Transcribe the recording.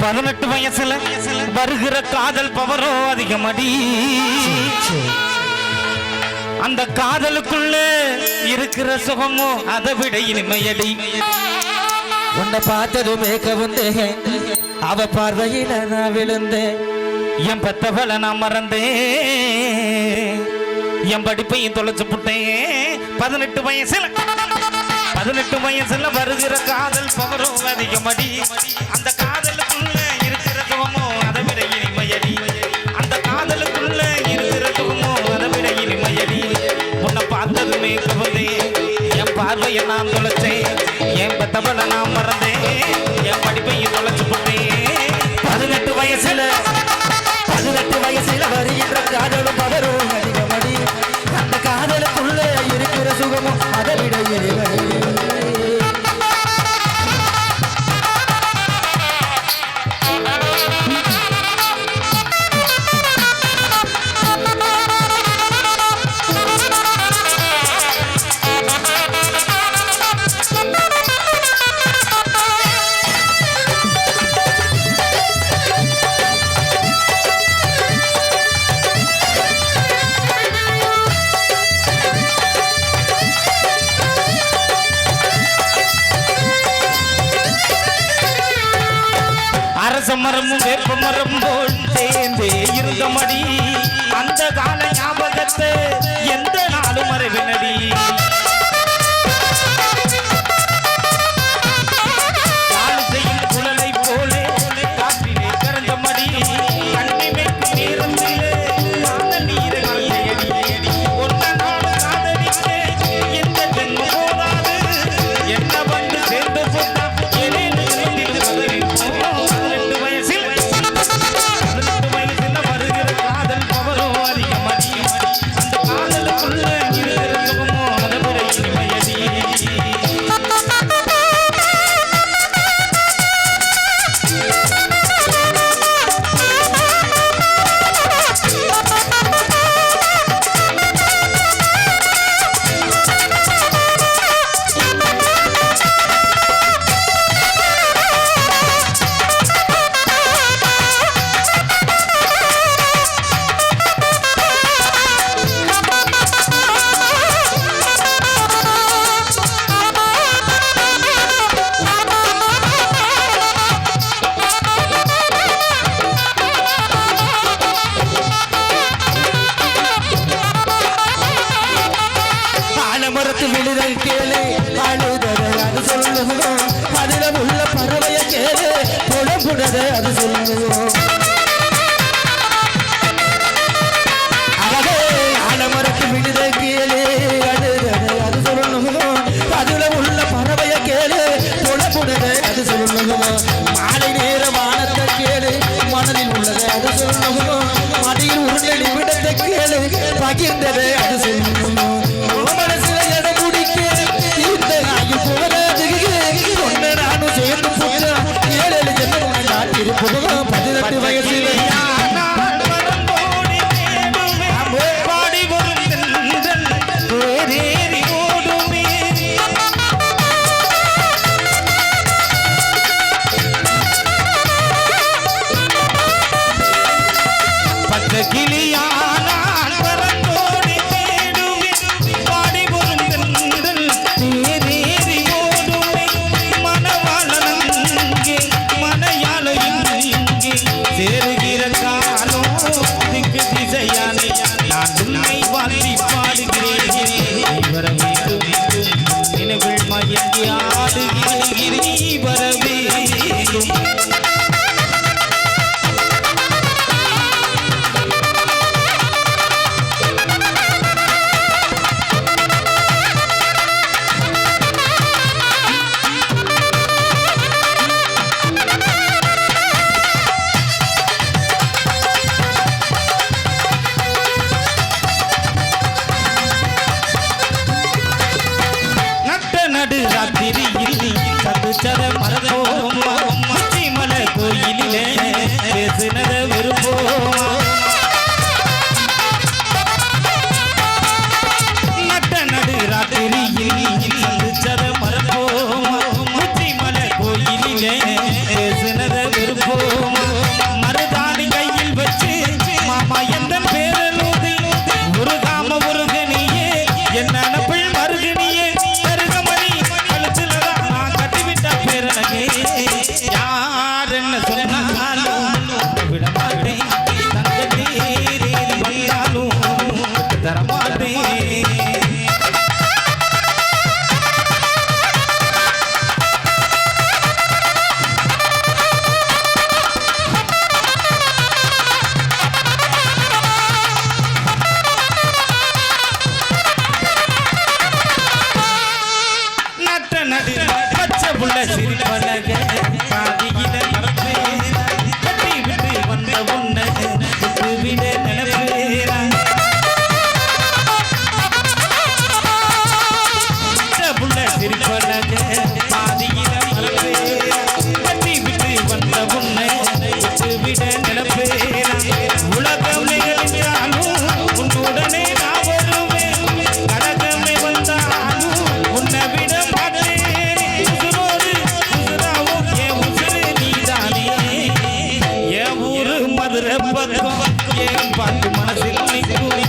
18 வயசுல வருகிற காதல் பவரோ அதிகமடி. அந்த காதலுக்குள்ள இருக்கிற சுகமோ அதை விட இனிமையடி. உன்னை பார்த்ததுமே கவுந்தேன், அவ பார்வையில நான் விழுந்தேன். என் பெத்தவளை நான் மறந்தேன், என் படிப்பையும் தொலைச்சு புட்டேன். 18 வயசுல வருகிற காதல் பவரோ அதிகமடி. அந்த காதலுக்குள்ள இருக்கிற சுகமோ அதை விட இனிமையடி. அந்த காதலுக்குள்ள இருக்கிற சுகமோ அதை விட இனிமையடி. உன்னை பார்த்ததுமே கவுந்தேன், என் பார்வையை நான் தொலைச்சேன். என் பெத்தவளை நான் மறந்தேன், என் படிப்பையும் தொலைச்சு புட்டேன். 18 வயசுல வருகின்ற காதலும் பவரும் அதிகமடி. அந்த காதலுக்குள்ள இருக்கிற சுகமும் அதை விட இனிமையடி. மரமும் வேப்ப மரம் போல் சேர்ந்தே இருந்தமடி. அந்த கால ஞாபகத்தை எந்த நாளும் மறைவினடி. செய்யும் குழலை போலே காற்றிலே கரந்தமடி. கண்ணிமைக்கு நீரத்திலே காதல் நீரை கலந்தையடி. ஒன்ன நாடு காதலிக்கு எந்த ஜென்மம் போதாது. என்ன வந்து சேர்ந்து போட்டா ஏனேன்னு சேர்ந்திடும் கதறிப்போம். கேளு அழுதத அது சொல்லுவோம். அதில உள்ள பறவைய கேளு புடபுடத அது சொல்லுவோம். அழகே ஆலமரத்து விழுத கேளு அழுதத அது சொல்லுவோம். அதில உள்ள பறவைய கேளு புடபுடத அது சொல்லுவோம். மாலை நேர வானத்தை கேளு மனதில் உள்ளது அது சொல்லுவோம். மடியில் உருளி விடத்தை கேளு பகிர்ந்தது அது சொல்லுவோம். பேசுனத விருப்பம் என்ன சொன்னாலும் விட மாட்டேன் தங்கத்தே வந்தாலும் தரமாட்டேன் சிரிப்பழக பாதியில நடப்பேனா கட்டி விட்டு வந்த உன்னை விட்டு விட நினைப்பேனா புள்ள சிரிப்பழக பாதியில நடப்பேனா கட்டி விட்டு வந்த உன்னை விட்டு விட நினைப்பேனா உலகம் நிகழ்ந்தாலும் உன்னுடனே நான் வருவேன் கழகமே வந்தாலும் உன்னை விட மாட்டேன் மதுரை பக்கம் ஏன் பாட்டு மனசில் நிற்கும்